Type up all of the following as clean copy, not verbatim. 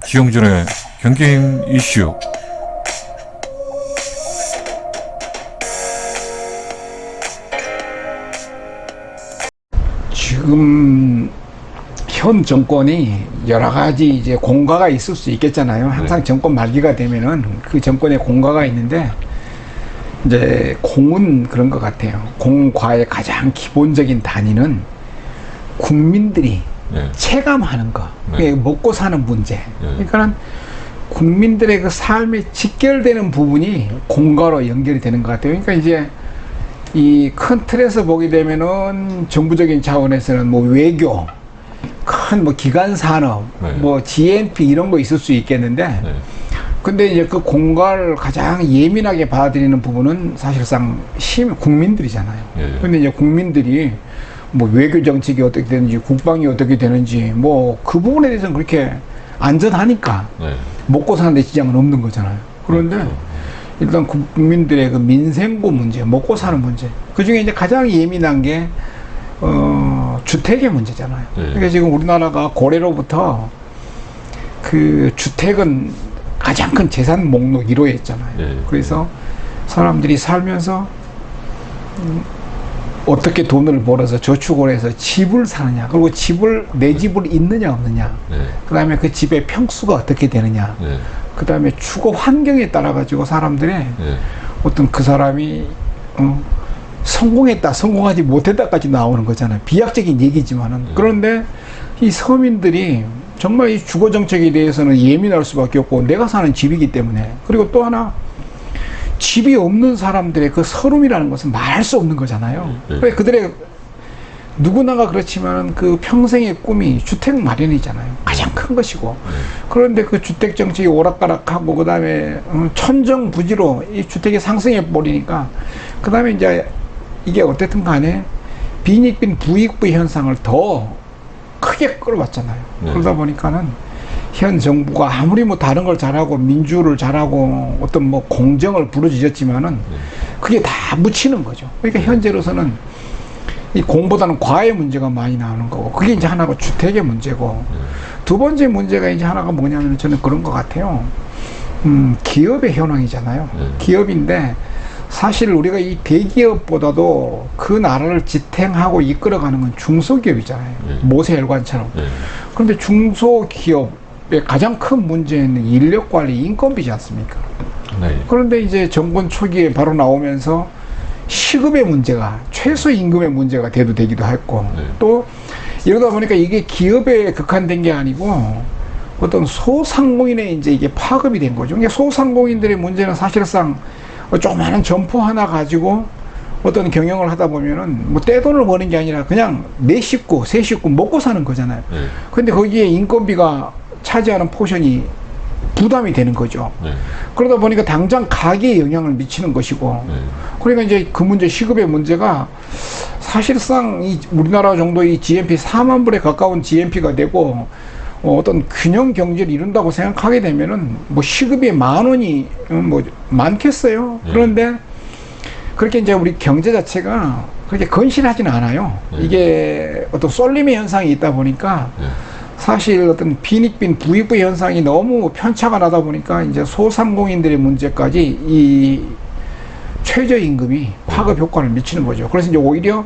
기영준의 경게임 이슈. 지금 현 정권이 여러 가지 이제 공과가 있을 수 있겠잖아요. 항상 정권 말기가 되면은 그 정권에 공과가 있는데, 이제 공은 그런 것 같아요. 공과의 가장 기본적인 단위는 국민들이 체감하는 거, 먹고 사는 문제. 그러니까는 국민들의 그 삶에 직결되는 부분이 공과로 연결이 되는 것 같아요. 그러니까 이제 이 큰 틀에서 보게 되면은 정부적인 차원에서는 뭐 외교, 큰 뭐 기간 산업, 뭐 GNP 이런 거 있을 수 있겠는데, 근데 이제 그 공과를 가장 예민하게 받아들이는 부분은 사실상 국민들이잖아요. 근데 이제 국민들이 뭐 외교 정책이 어떻게 되는지, 국방이 어떻게 되는지, 뭐 그 부분에 대해서는 그렇게 안전하니까 먹고 사는 데 지장은 없는 거잖아요. 그런데 일단 국민들의 그 민생고 문제, 먹고 사는 문제, 그 중에 이제 가장 예민한 게 주택의 문제잖아요. 그러니까 지금 우리나라가 고래로부터 그 주택은 가장 큰 재산 목록 1호에 있잖아요. 그래서 사람들이 살면서 어떻게 돈을 벌어서 저축을 해서 집을 사느냐, 그리고 내 집을 있느냐 없느냐, 그 다음에 그 집의 평수가 어떻게 되느냐, 그 다음에 주거 환경에 따라 가지고 사람들의 어떤 그 사람이 성공했다, 성공하지 못했다까지 나오는 거잖아요. 비약적인 얘기지만은. 그런데 이 서민들이 정말 이 주거 정책에 대해서는 예민할 수밖에 없고, 내가 사는 집이기 때문에. 그리고 또 하나, 집이 없는 사람들의 그 서름이라는 것은 말할 수 없는 거잖아요. 그래, 그들의 누구나가 그렇지만 그 평생의 꿈이 주택 마련이잖아요. 가장 큰 것이고. 그런데 그 주택 정책이 오락가락하고, 그 다음에 천정부지로 이 주택이 상승해 버리니까, 그 다음에 이제 이게 어쨌든 간에 빈익빈 부익부 현상을 더 크게 끌어왔잖아요. 그러다 보니까는 현 정부가 아무리 뭐 다른 걸 잘하고 민주를 잘하고 어떤 뭐 공정을 부르짖었지만은 그게 다 묻히는 거죠. 그러니까 현재로서는 이 공보다는 과의 문제가 많이 나오는 거고, 그게 이제 하나가 주택의 문제고, 두 번째 문제가 이제 하나가 뭐냐면 저는 그런 것 같아요. 기업의 현황이잖아요. 기업인데 사실 우리가 이 대기업보다도 그 나라를 지탱하고 이끌어가는 건 중소기업이잖아요. 모세혈관처럼. 그런데 중소기업의 가장 큰 문제는 인력관리, 인건비지 않습니까? 그런데 이제 정권 초기에 바로 나오면서 시급의 문제가, 최소임금의 문제가 대두되기도 했고, 또 이러다 보니까 이게 기업에 국한된 게 아니고 어떤 소상공인의 이제 이게 파급이 된 거죠. 그러니까 소상공인들의 문제는 사실상 조그마한 점포 하나 가지고 어떤 경영을 하다 보면은 뭐 떼돈을 버는 게 아니라 그냥 내 식구, 세 식구 먹고 사는 거잖아요. 근데 거기에 인건비가 차지하는 포션이 부담이 되는 거죠. 그러다 보니까 당장 가게에 영향을 미치는 것이고, 그러니까 이제 그 문제, 시급의 문제가 사실상 이 우리나라 정도 이 GNP 4만 불에 가까운 GNP가 되고, 어떤 균형 경제를 이룬다고 생각하게 되면은 뭐 시급이 10,000원이 뭐 많겠어요. 그런데 그렇게 이제 우리 경제 자체가 그렇게 건실하지는 않아요. 이게 어떤 쏠림의 현상이 있다 보니까 사실 어떤 빈익빈 부익부 현상이 너무 편차가 나다 보니까 이제 소상공인들의 문제까지 이 최저임금이 파급 효과를 미치는 거죠. 그래서 이제 오히려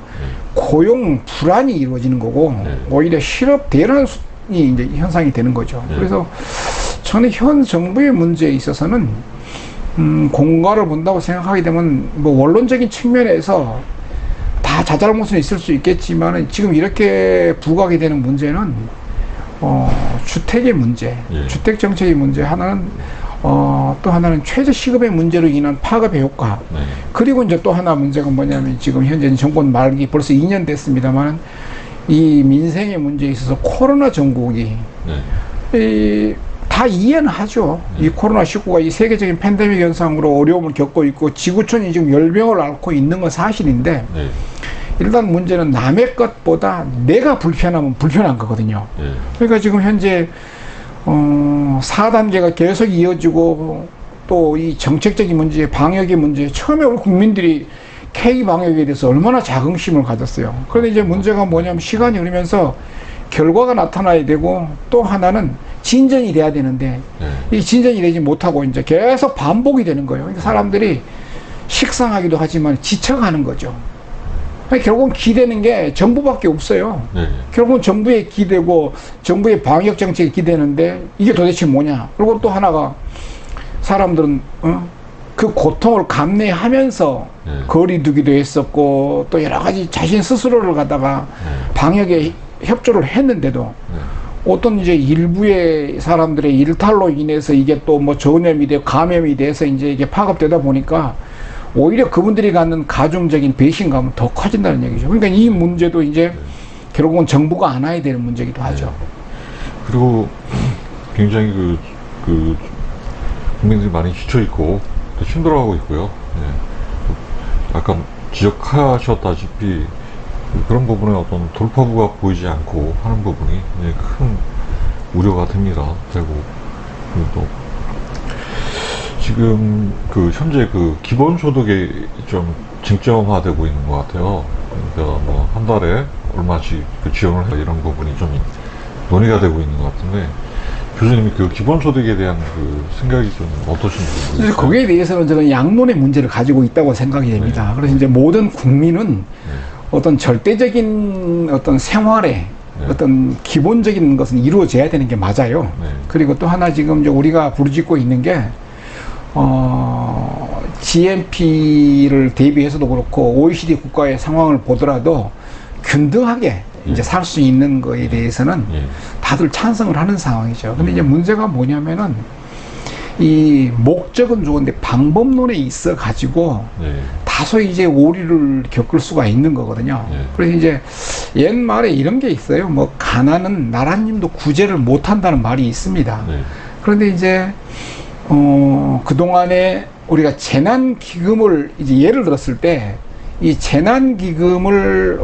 고용 불안이 이루어지는 거고, 오히려 실업 대란이 이제 현상이 되는 거죠. 그래서 저는 현 정부의 문제에 있어서는 공과를 본다고 생각하게 되면 뭐 원론적인 측면에서 다 자잘못은 있을 수 있겠지만, 지금 이렇게 부각이 되는 문제는 주택의 문제, 주택 정책의 문제 하나는, 또 하나는 최저시급의 문제로 인한 파급의 효과. 그리고 이제 또 하나 문제가 뭐냐면, 지금 현재 정권 말기 벌써 2년 됐습니다만, 이 민생의 문제에 있어서 코로나 정국이 다 이해는 하죠. 이 코로나19가 이 세계적인 팬데믹 현상으로 어려움을 겪고 있고, 지구촌이 지금 열병을 앓고 있는 건 사실인데, 일단 문제는 남의 것보다 내가 불편하면 불편한 거거든요. 그러니까 지금 현재 4단계가 계속 이어지고, 또 이 정책적인 문제, 방역의 문제, 처음에 우리 국민들이 K방역에 대해서 얼마나 자긍심을 가졌어요. 그런데 이제 문제가 뭐냐면, 시간이 흐르면서 결과가 나타나야 되고, 또 하나는 진전이 돼야 되는데 이 진전이 되지 못하고 이제 계속 반복이 되는 거예요. 그러니까 사람들이 식상하기도 하지만 지쳐가는 거죠. 결국은 기대는 게 정부밖에 없어요. 결국은 정부에 기대고 정부의 방역 정책에 기대는데 이게 도대체 뭐냐. 그리고 또 하나가 사람들은 그 고통을 감내하면서 거리두기도 했었고 또 여러 가지 자신 스스로를 갖다가 방역에 협조를 했는데도 어떤 이제 일부의 사람들의 일탈로 인해서 이게 또 뭐 전염이 되고 감염이 돼서 이제 이게 파급되다 보니까 오히려 그분들이 갖는 가중적인 배신감은 더 커진다는 얘기죠. 그러니까 이 문제도 이제 결국은 정부가 안아야 되는 문제이기도 하죠. 그리고 굉장히 그 국민들이 많이 지쳐있고 또 힘들어하고 있고요. 아까 지적하셨다시피 그런 부분에 어떤 돌파구가 보이지 않고 하는 부분이 큰 우려가 됩니다. 되고 그리고 또 지금 현재 기본소득이 좀 쟁점화되고 있는 것 같아요. 그러니까 뭐 한 달에 얼마씩 지원을 해 이런 부분이 좀 논의가 되고 있는 것 같은데 교수님이 기본소득에 대한 생각이 좀 어떠신지 모르겠어요. 거기에 대해서는 저는 양론의 문제를 가지고 있다고 생각이 됩니다. 그래서 이제 모든 국민은 어떤 절대적인 어떤 생활에 어떤 기본적인 것은 이루어져야 되는 게 맞아요. 그리고 또 하나 지금 이제 우리가 부르짖고 있는 게 GNP를 대비해서도 그렇고 OECD 국가의 상황을 보더라도 균등하게 이제 살 수 있는 거에 대해서는 다들 찬성을 하는 상황이죠. 근데 이제 문제가 뭐냐면은 이 목적은 좋은데 방법론에 있어 가지고 다소 이제 오류를 겪을 수가 있는 거거든요. 그래서 이제 옛말에 이런 게 있어요. 뭐 가난은 나라님도 구제를 못 한다는 말이 있습니다. 그런데 이제 그동안에 우리가 재난기금을 이제 예를 들었을 때 이 재난기금을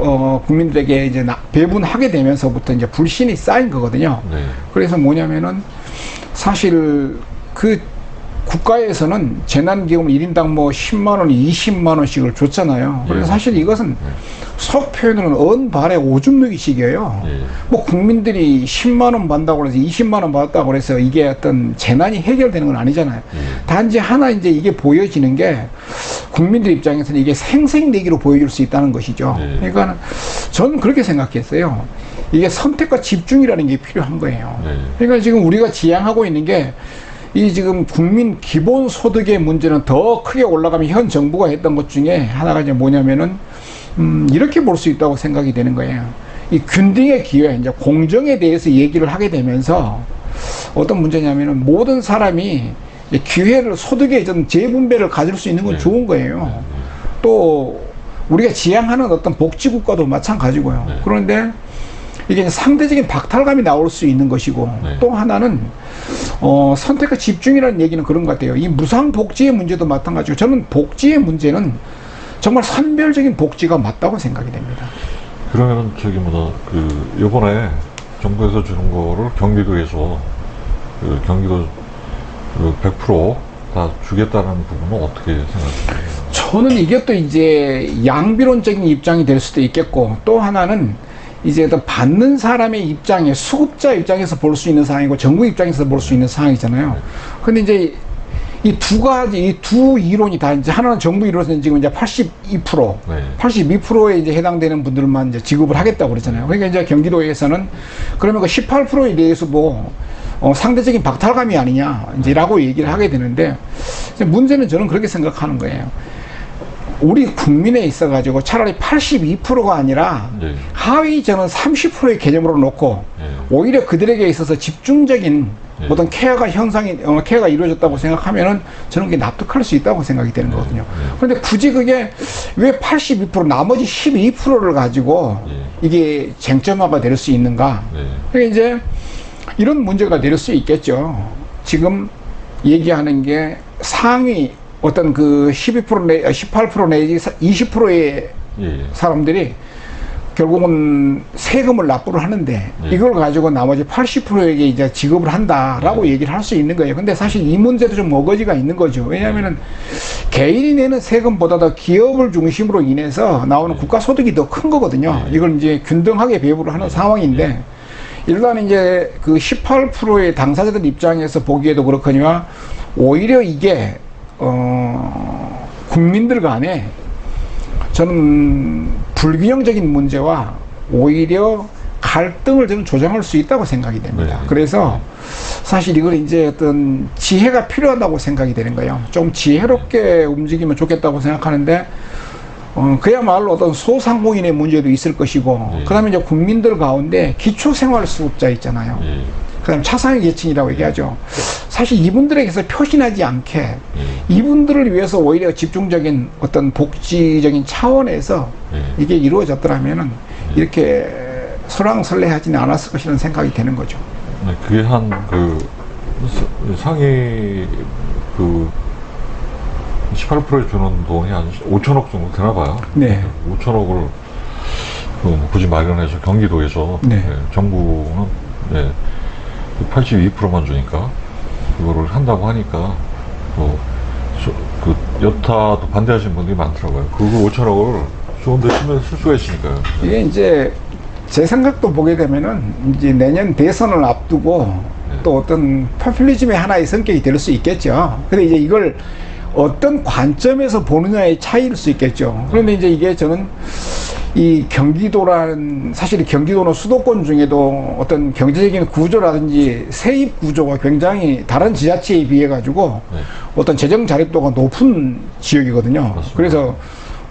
국민들에게 이제 배분하게 되면서부터 이제 불신이 쌓인 거거든요. 그래서 뭐냐면은 사실 국가에서는 재난기금을 1인당 뭐 10만원, 20만원씩을 줬잖아요. 그래서 사실 이것은 속 표현으로는 언발의 오줌 누기식이에요. 뭐 국민들이 10만원 받는다고 해서 20만원 받았다고 해서 이게 어떤 재난이 해결되는 건 아니잖아요. 단지 하나 이제 이게 보여지는 게 국민들 입장에서는 이게 생색내기로 보여줄 수 있다는 것이죠. 그러니까 저는 그렇게 생각했어요. 이게 선택과 집중이라는 게 필요한 거예요. 그러니까 지금 우리가 지향하고 있는 게 이 지금 국민 기본소득의 문제는 더 크게 올라가면 현 정부가 했던 것 중에 하나가 이제 뭐냐면은 이렇게 볼 수 있다고 생각이 되는 거예요. 이 균등의 기회, 이제 공정에 대해서 얘기를 하게 되면서 어떤 문제냐면은 모든 사람이 기회를 소득의 좀 재분배를 가질 수 있는 건 좋은 거예요. 또 우리가 지향하는 어떤 복지국가도 마찬가지고요. 그런데 이게 상대적인 박탈감이 나올 수 있는 것이고 또 하나는 선택과 집중이라는 얘기는 그런 것 같아요. 이 무상복지의 문제도 마찬가지고 저는 복지의 문제는 정말 선별적인 복지가 맞다고 생각이 됩니다. 그러면은 요번에 정부에서 주는 거를 경기도에서 경기도 100% 주겠다는 부분은 어떻게 생각하세요? 저는 이게 또 이제 양비론적인 입장이 될 수도 있겠고 또 하나는 이제 또 받는 사람의 입장에 수급자 입장에서 볼 수 있는 상황이고 정부 입장에서 볼 수 있는 상황이잖아요. 근데 이제 이 두 가지, 이 두 이론이 다 이제 하나는 정부 이론에서는 지금 이제 82%, 82%에 이제 해당되는 분들만 이제 지급을 하겠다고 그러잖아요. 그러니까 이제 경기도에서는 그러면 그 18%에 대해서 뭐 상대적인 박탈감이 아니냐 이제라고 얘기를 하게 되는데 문제는 저는 그렇게 생각하는 거예요. 우리 국민에 있어 가지고 차라리 82%가 아니라 하위 저는 30%의 개념으로 놓고 오히려 그들에게 있어서 집중적인 어떤 케어가 케어가 이루어졌다고 생각하면은 저는 그게 납득할 수 있다고 생각이 되는 거거든요. 그런데 굳이 그게 왜 82% 나머지 12%를 가지고 이게 쟁점화가 될 수 있는가? 그러니까 이제 이런 문제가 될 수 있겠죠. 지금 얘기하는 게 상위 어떤 18% 내지 20%의 사람들이 결국은 세금을 납부를 하는데 이걸 가지고 나머지 80%에게 이제 지급을 한다라고 얘기를 할 수 있는 거예요. 근데 사실 이 문제도 좀 어거지가 있는 거죠. 왜냐하면은 개인이 내는 세금보다 더 기업을 중심으로 인해서 나오는 국가 소득이 더 큰 거거든요. 이걸 이제 균등하게 배분을 하는 상황인데 일단 이제 그 18%의 당사자들 입장에서 보기에도 그렇거니와 오히려 이게 국민들 간에 저는 불균형적인 문제와 오히려 갈등을 저는 조장할 수 있다고 생각이 됩니다. 네. 그래서 사실 이걸 이제 어떤 지혜가 필요하다고 생각이 되는 거예요. 좀 지혜롭게 움직이면 좋겠다고 생각하는데 그야말로 어떤 소상공인의 문제도 있을 것이고 네. 그다음에 이제 국민들 가운데 기초생활수급자 있잖아요. 예. 그다음 차상위 계층이라고 얘기하죠. 사실 이분들에게서 표신하지 않게 예. 이분들을 위해서 오히려 집중적인 어떤 복지적인 차원에서 예. 이게 이루어졌더라면은 이렇게 설왕설래하지는 않았을 것이라는 생각이 되는 거죠. 네, 그게 한 상위 18%에 주는 돈이 한 5천억 정도 되나 봐요. 네. 5천억을 굳이 마련해서 경기도에서 네. 정부는 82%만 주니까 그거를 한다고 하니까 그 여타도 반대하시는 분들이 많더라고요. 그거 5천억을 좋은 데 쓰면 쓸 수가 있으니까요. 이게 이제 제 생각도 보게 되면은 이제 내년 대선을 앞두고 또 어떤 포퓰리즘의 하나의 성격이 될 수 있겠죠. 근데 이제 이걸 어떤 관점에서 보느냐의 차이일 수 있겠죠. 그런데 이제 이게 저는 이 경기도라는 사실 경기도는 수도권 중에도 어떤 경제적인 구조라든지 세입 구조가 굉장히 다른 지자체에 비해 가지고 어떤 재정 자립도가 높은 지역이거든요. 맞습니다. 그래서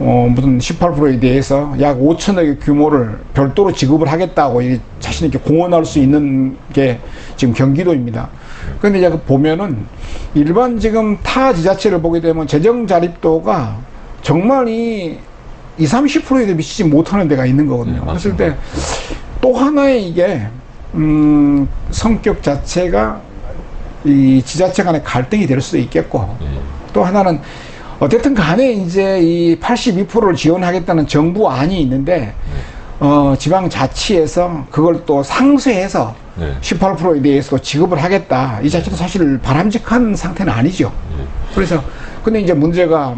무슨 18%에 대해서 약 5천억의 규모를 별도로 지급을 하겠다고 자신 있게 공언할 수 있는 게 지금 경기도입니다. 그런데 이제 보면은 일반 지금 타 지자체를 보게 되면 재정 자립도가 정말 이 30%에도 미치지 못하는 데가 있는 거거든요. 그랬을 때 또 하나의 이게 성격 자체가 이 지자체 간의 갈등이 될 수도 있겠고 또 하나는 어쨌든 간에 이제 이 82%를 지원하겠다는 정부안이 있는데 지방자치에서 그걸 또 상쇄해서 18%에 대해서 지급을 하겠다. 이 자체도 사실 바람직한 상태는 아니죠. 그래서 근데 이제 문제가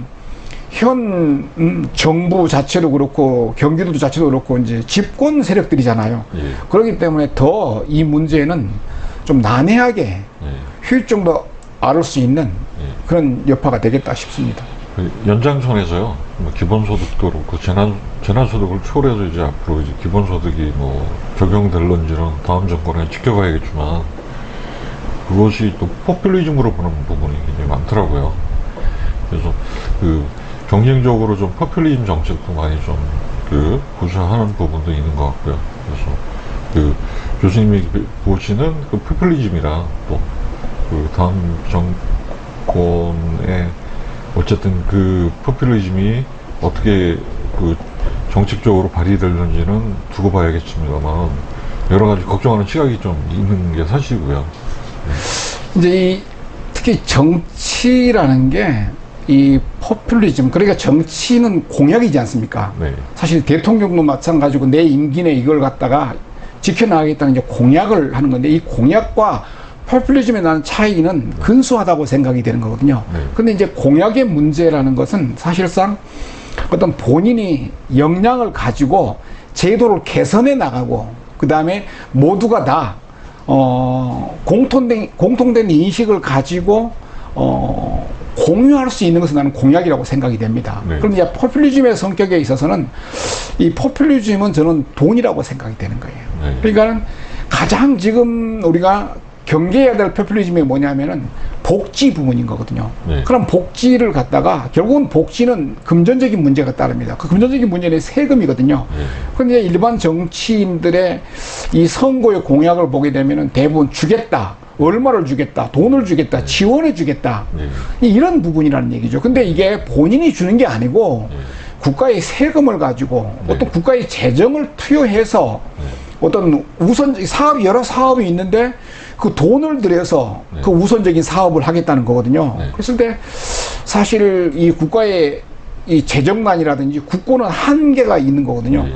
현 정부 자체도 그렇고 경기도 자체도 그렇고 이제 집권 세력들이잖아요. 그렇기 때문에 더 이 문제는 좀 난해하게 효율적으로 앓을 수 있는 그런 여파가 되겠다 싶습니다. 그 연장선에서요, 뭐 기본소득도 그렇고 재난소득을 초월해서 이제 앞으로 이제 기본소득이 뭐 적용될런지는 다음 정권에 지켜봐야겠지만 그것이 또 포퓰리즘으로 보는 부분이 굉장히 많더라고요. 그래서 그 경쟁적으로 좀 포퓰리즘 정책도 많이 좀 구사하는 부분도 있는 것 같고요. 그래서 그 교수님이 보시는 그 포퓰리즘이랑 또 그 다음 정권의 어쨌든 그 포퓰리즘이 어떻게 그 정책적으로 발휘되는지는 두고 봐야겠습니다만 여러 가지 걱정하는 시각이 좀 있는 게 사실이고요. 이제 특히 정치라는 게 이 포퓰리즘, 그러니까 정치는 공약이지 않습니까? 네. 사실 대통령도 마찬가지고 내 임기 내 이걸 갖다가 지켜나가겠다는 이제 공약을 하는 건데 이 공약과 포퓰리즘에 나는 차이는 근소하다고 생각이 되는 거거든요. 근데 이제 공약의 문제라는 것은 사실상 어떤 본인이 역량을 가지고 제도를 개선해 나가고 그 다음에 모두가 다 공통된 인식을 가지고 공유할 수 있는 것은 나는 공약이라고 생각이 됩니다. 그런데 이제 포퓰리즘의 성격에 있어서는 이 포퓰리즘은 저는 돈이라고 생각이 되는 거예요. 그러니까는 가장 지금 우리가 경계해야 될 포퓰리즘이 뭐냐면은 복지 부분인 거거든요. 그럼 복지를 갖다가 결국은 복지는 금전적인 문제가 따릅니다. 그 금전적인 문제는 세금이거든요. 그런데 일반 정치인들의 이 선거의 공약을 보게 되면은 대부분 주겠다. 얼마를 주겠다, 돈을 주겠다, 지원해 주겠다. 이런 부분이라는 얘기죠. 근데 이게 본인이 주는 게 아니고 국가의 세금을 가지고 어떤 국가의 재정을 투여해서 어떤 사업이 여러 사업이 있는데 그 돈을 들여서 그 우선적인 사업을 하겠다는 거거든요. 그랬을 때 사실 이 국가의 이 재정난이라든지 국고는 한계가 있는 거거든요.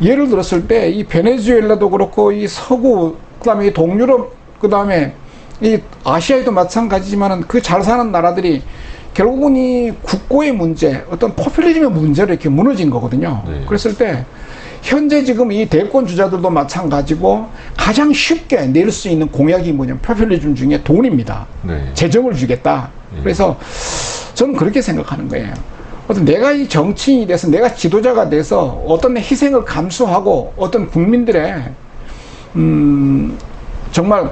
예를 들었을 때 이 베네수엘라도 그렇고 이 서구 그다음에 이 동유럽 그다음에 이 아시아에도 마찬가지지만은 그 잘 사는 나라들이 결국은 이 국고의 문제, 어떤 포퓰리즘의 문제로 이렇게 무너진 거거든요. 그랬을 때 현재 지금 이 대권 주자들도 마찬가지고 가장 쉽게 낼 수 있는 공약이 뭐냐면 포퓰리즘 중에 돈입니다. 네. 재정을 주겠다. 예. 그래서 저는 그렇게 생각하는 거예요. 어떤 내가 이 정치인이 돼서 내가 지도자가 돼서 어떤 희생을 감수하고 어떤 국민들의 정말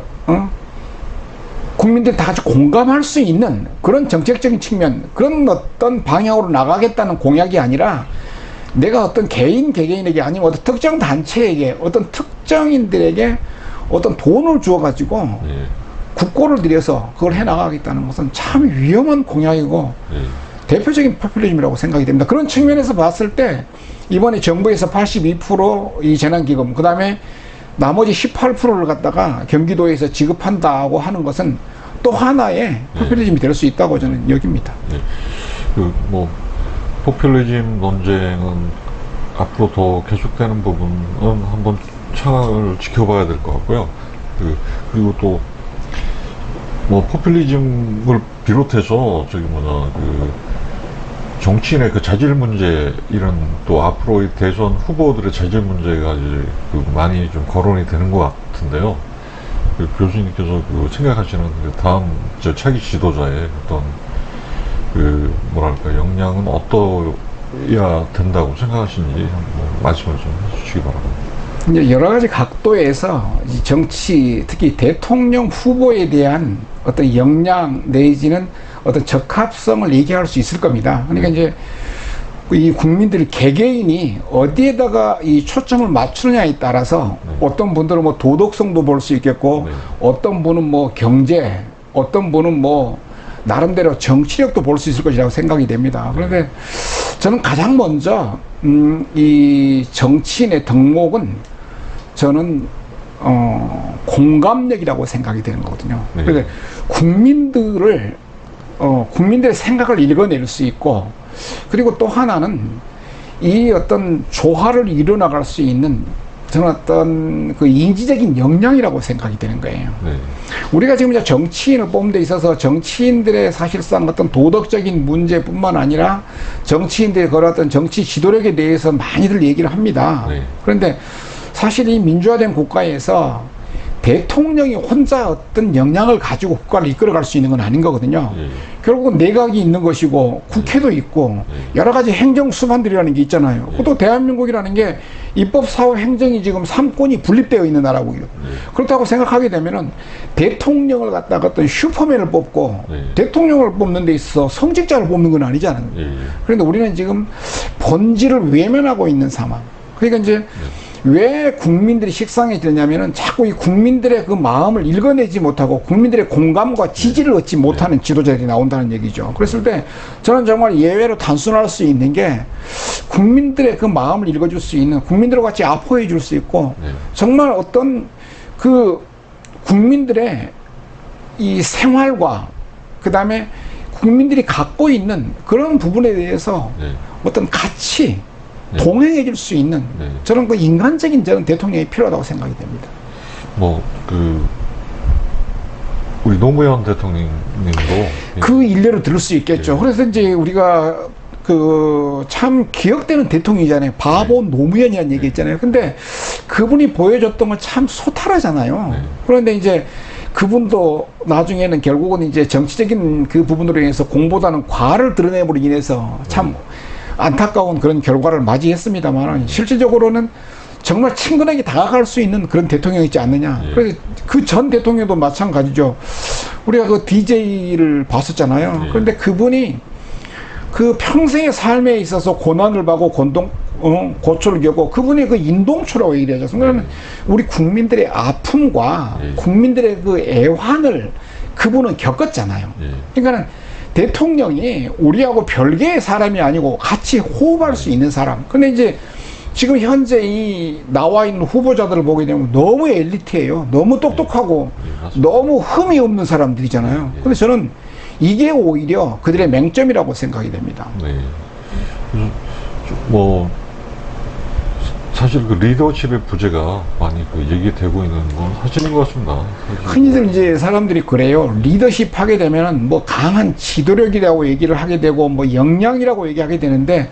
국민들이 다 같이 공감할 수 있는 그런 정책적인 측면, 그런 어떤 방향으로 나가겠다는 공약이 아니라 내가 어떤 개개인에게 아니면 어떤 특정 단체에게 어떤 특정인들에게 어떤 돈을 주어가지고 예. 국고를 들여서 그걸 해나가겠다는 것은 참 위험한 공약이고 예. 대표적인 포퓰리즘이라고 생각이 됩니다. 그런 측면에서 봤을 때 이번에 정부에서 82%이 재난기금, 그 다음에 나머지 18%를 갖다가 경기도에서 지급한다고 하는 것은 또 하나의 포퓰리즘이 될 수 있다고 저는 여깁니다. 네. 뭐 포퓰리즘 논쟁은 앞으로 더 계속되는 부분은 한번 차를 지켜봐야 될 것 같고요. 그리고 또 뭐 포퓰리즘을 비롯해서 정치인의 그 자질 문제, 이런 또 앞으로의 대선 후보들의 자질 문제가 이제 많이 좀 거론이 되는 것 같은데요. 교수님께서 생각하시는 다음 차기 지도자의 어떤 뭐랄까 역량은 어떠해야 된다고 생각하시는지 한번 말씀을 좀 해주시기 바랍니다. 이제 여러 가지 각도에서 이 정치, 특히 대통령 후보에 대한 어떤 역량 내지는 어떤 적합성을 얘기할 수 있을 겁니다. 그러니까 이제 이 국민들이 개개인이 어디에다가 이 초점을 맞추느냐에 따라서 어떤 분들은 뭐 도덕성도 볼 수 있겠고, 어떤 분은 뭐 경제, 어떤 분은 뭐 나름대로 정치력도 볼 수 있을 것이라고 생각이 됩니다. 그런데 저는 가장 먼저 이 정치인의 덕목은 저는 공감력이라고 생각이 되는 거거든요. 그래서 국민들의 생각을 읽어낼 수 있고, 그리고 또 하나는 이 어떤 조화를 이뤄나갈 수 있는 저는 어떤 그 인지적인 역량이라고 생각이 되는 거예요. 우리가 지금 이제 정치인을 뽑는 데 있어서 정치인들의 사실상 어떤 도덕적인 문제뿐만 아니라 정치인들이 걸어왔던 정치 지도력에 대해서 많이들 얘기를 합니다. 그런데 사실 이 민주화된 국가에서 대통령이 혼자 어떤 역량을 가지고 국가를 이끌어갈 수 있는 건 아닌 거거든요. 결국은 내각이 있는 것이고 국회도 있고 여러 가지 행정 수반들이라는 게 있잖아요. 그것도 대한민국이라는 게 입법, 사회, 행정이 지금 3권이 분립되어 있는 나라고요. 그렇다고 생각하게 되면은 대통령을 갖다가 어떤 슈퍼맨을 뽑고 대통령을 뽑는 데 있어서 성직자를 뽑는 건 아니잖아요. 그런데 우리는 지금 본질을 외면하고 있는 상황. 그러니까 이제 왜 국민들이 식상해지냐면은 자꾸 이 국민들의 그 마음을 읽어내지 못하고 국민들의 공감과 지지를 얻지 못하는 지도자들이 나온다는 얘기죠. 그랬을 때 저는 정말 예외로 단순할 수 있는 게 국민들의 그 마음을 읽어줄 수 있는, 국민들과 같이 아포해 줄 수 있고 정말 어떤 그 국민들의 이 생활과 그 다음에 국민들이 갖고 있는 그런 부분에 대해서 어떤 가치, 동행해 줄 수 있는 저는 그 인간적인 저는 대통령이 필요하다고 생각이 됩니다. 우리 노무현 대통령님도 그 일례로 들을 수 있겠죠. 그래서 이제 우리가 참 기억되는 대통령이잖아요. 바보 노무현이라는 얘기 있잖아요. 근데 그분이 보여줬던 건 참 소탈하잖아요. 그런데 이제 그분도 나중에는 결국은 이제 정치적인 그 부분으로 인해서 공보다는 과를 드러내므로 인해서 참 안타까운 그런 결과를 맞이했습니다만 실질적으로는 정말 친근하게 다가갈 수 있는 그런 대통령이지 않느냐. 그래서 그 전 대통령도 마찬가지죠. 우리가 그 DJ를 봤었잖아요. 그런데 그분이 그 평생의 삶에 있어서 고난을 받고 고초를 겪고 그분의 그 인동초라고 얘기를 하죠. 그러면 우리 국민들의 아픔과 국민들의 그 애환을 그분은 겪었잖아요. 그러니까는 대통령이 우리하고 별개의 사람이 아니고 같이 호흡할 수 있는 사람. 근데 이제 지금 현재 이 나와 있는 후보자들을 보게 되면 너무 엘리트예요. 너무 똑똑하고 너무 흠이 없는 사람들이잖아요. 근데 저는 이게 오히려 그들의 맹점이라고 생각이 됩니다. 그래서 뭐 사실 그 리더십의 부재가 많이 얘기되고 있는 건 사실인 것 같습니다. 흔히들 이제 사람들이 그래요. 리더십 하게 되면 뭐 강한 지도력이라고 얘기를 하게 되고 뭐 역량이라고 얘기하게 되는데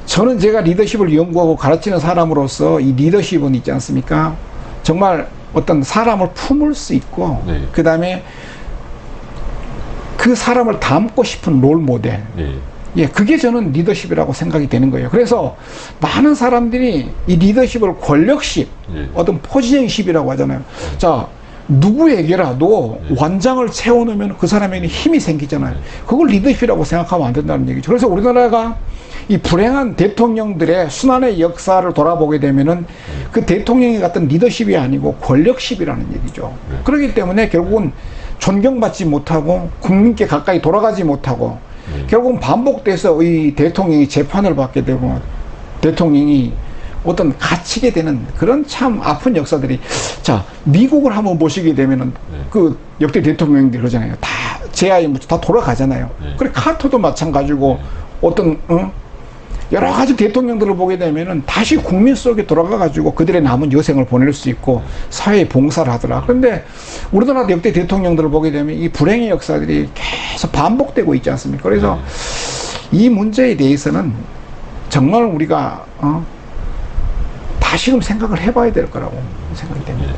저는 제가 리더십을 연구하고 가르치는 사람으로서 이 리더십은 있지 않습니까? 정말 어떤 사람을 품을 수 있고, 네. 그 다음에 그 사람을 닮고 싶은 롤 모델. 예. 예, 그게 저는 리더십이라고 생각이 되는 거예요. 그래서 많은 사람들이 이 리더십을 권력십, 예. 어떤 포지션십이라고 하잖아요. 자, 누구에게라도 예. 완장을 채워놓으면 그 사람에게는 힘이 생기잖아요. 예. 그걸 리더십이라고 생각하면 안 된다는 얘기죠. 그래서 우리나라가 이 불행한 대통령들의 순환의 역사를 돌아보게 되면은 그 대통령이 같은 리더십이 아니고 권력십이라는 얘기죠. 네. 그렇기 때문에 결국은 존경받지 못하고 국민께 가까이 돌아가지 못하고 결국은 반복돼서 이 대통령이 재판을 받게 되고 대통령이 어떤 갇히게 되는 그런 참 아픈 역사들이. 자, 미국을 한번 보시게 되면은 그 역대 대통령들이 그러잖아요. 다 재하에 묻혀 다 돌아가잖아요. 그래 카터도 마찬가지고 어떤 여러 가지 대통령들을 보게 되면은 다시 국민 속에 돌아가 가지고 그들의 남은 여생을 보낼 수 있고 사회에 봉사를 하더라. 그런데 우리나라 역대 대통령들을 보게 되면 이 불행의 역사들이 계속 반복되고 있지 않습니까? 그래서 이 문제에 대해서는 정말 우리가 다시금 생각을 해봐야 될 거라고 생각이 됩니다.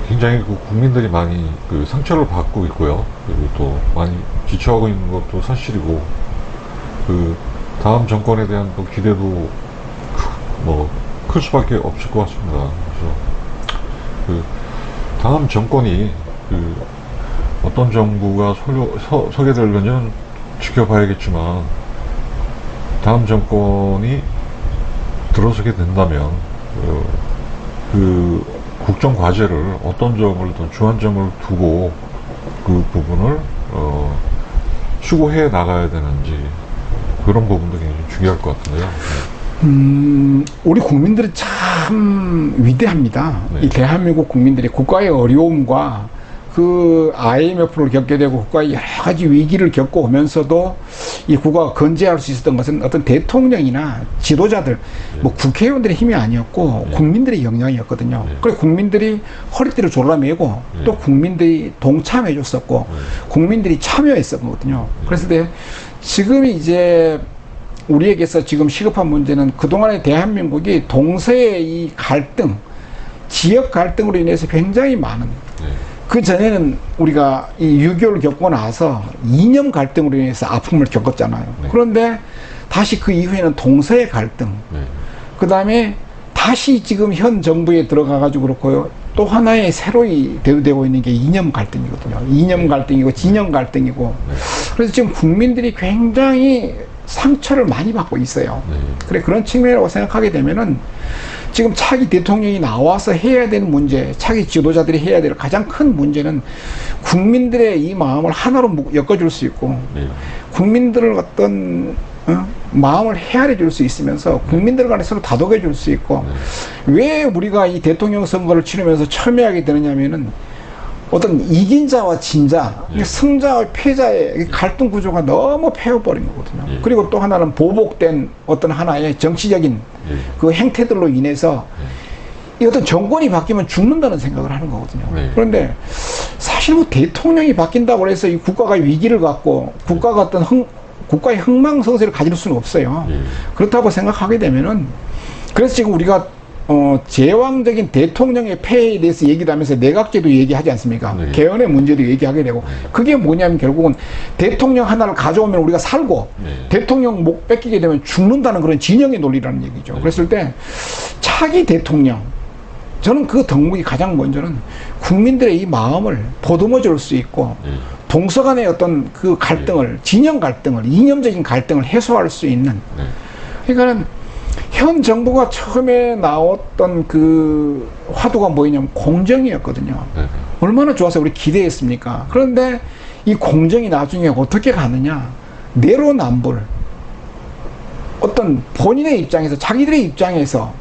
굉장히 그 국민들이 많이 그 상처를 받고 있고요. 그리고 또 많이 지쳐하고 있는 것도 사실이고, 그 다음 정권에 대한 또 기대도 클 수밖에 없을 것 같습니다. 그래서 그 다음 정권이 그 어떤 정부가 서게 될는지는 지켜봐야겠지만, 다음 정권이 들어서게 된다면 그 국정 과제를 어떤 점을 더 주안점을 두고 그 부분을 추구해 나가야 되는지, 그런 부분도 굉장히 중요할 것 같은데요. 우리 국민들은 참 위대합니다. 네. 이 대한민국 국민들이 국가의 어려움과 그 IMF를 겪게 되고 국가의 여러 가지 위기를 겪고 오면서도 이 국가가 건재할 수 있었던 것은 어떤 대통령이나 지도자들, 뭐 국회의원들의 힘이 아니었고 국민들의 역량이었거든요. 그래서 국민들이 허리띠를 졸라매고 또 국민들이 동참해 줬었고 국민들이 참여했었거든요. 그래서 지금이 이제 우리에게서 지금 시급한 문제는 그동안의 대한민국이 동서의 이 갈등, 지역 갈등으로 인해서 굉장히 많은, 그 전에는 우리가 이 6.25를 겪고 나서 이념 갈등으로 인해서 아픔을 겪었잖아요. 그런데 다시 그 이후에는 동서의 갈등, 그 다음에 다시 지금 현 정부에 들어가가지고 그렇고요. 또 하나의 새로이 대두되고 있는 게 이념 갈등이거든요. 이념 갈등이고 진영 갈등이고. 그래서 지금 국민들이 굉장히 상처를 많이 받고 있어요. 그래, 그런 측면이라고 생각하게 되면은 지금 차기 대통령이 나와서 해야 되는 문제, 차기 지도자들이 해야 될 가장 큰 문제는 국민들의 이 마음을 하나로 엮어줄 수 있고, 국민들을 어떤 마음을 헤아려 줄 수 있으면서 국민들 간에 서로 다독여 줄 수 있고. 왜 우리가 이 대통령 선거를 치르면서 첨예하게 되느냐면은 어떤 이긴 자와 진 자, 승자와 패자의 갈등 구조가 너무 패워버린 거거든요. 그리고 또 하나는 보복된 어떤 하나의 정치적인 그 행태들로 인해서 이 어떤 정권이 바뀌면 죽는다는 생각을 하는 거거든요. 그런데 사실 뭐 대통령이 바뀐다고 해서 이 국가가 위기를 갖고 국가가 어떤 국가의 흥망성쇠를 가질 수는 없어요. 그렇다고 생각하게 되면은, 그래서 지금 우리가 제왕적인 대통령의 폐해에 대해서 얘기를 하면서 내각제도 얘기하지 않습니까? 개헌의 문제도 얘기하게 되고, 그게 뭐냐면 결국은 대통령 하나를 가져오면 우리가 살고 대통령 목 뺏기게 되면 죽는다는 그런 진영의 논리라는 얘기죠. 그랬을 때 차기 대통령, 저는 그 덕목이 가장 먼저는 국민들의 이 마음을 보듬어 줄 수 있고 동서 간의 어떤 그 갈등을, 진영 갈등을, 이념적인 갈등을 해소할 수 있는. 그러니까는 현 정부가 처음에 나왔던 그 화두가 뭐였냐면 공정이었거든요. 얼마나 좋아서 우리 기대했습니까? 그런데 이 공정이 나중에 어떻게 가느냐? 내로남불. 어떤 본인의 입장에서, 자기들의 입장에서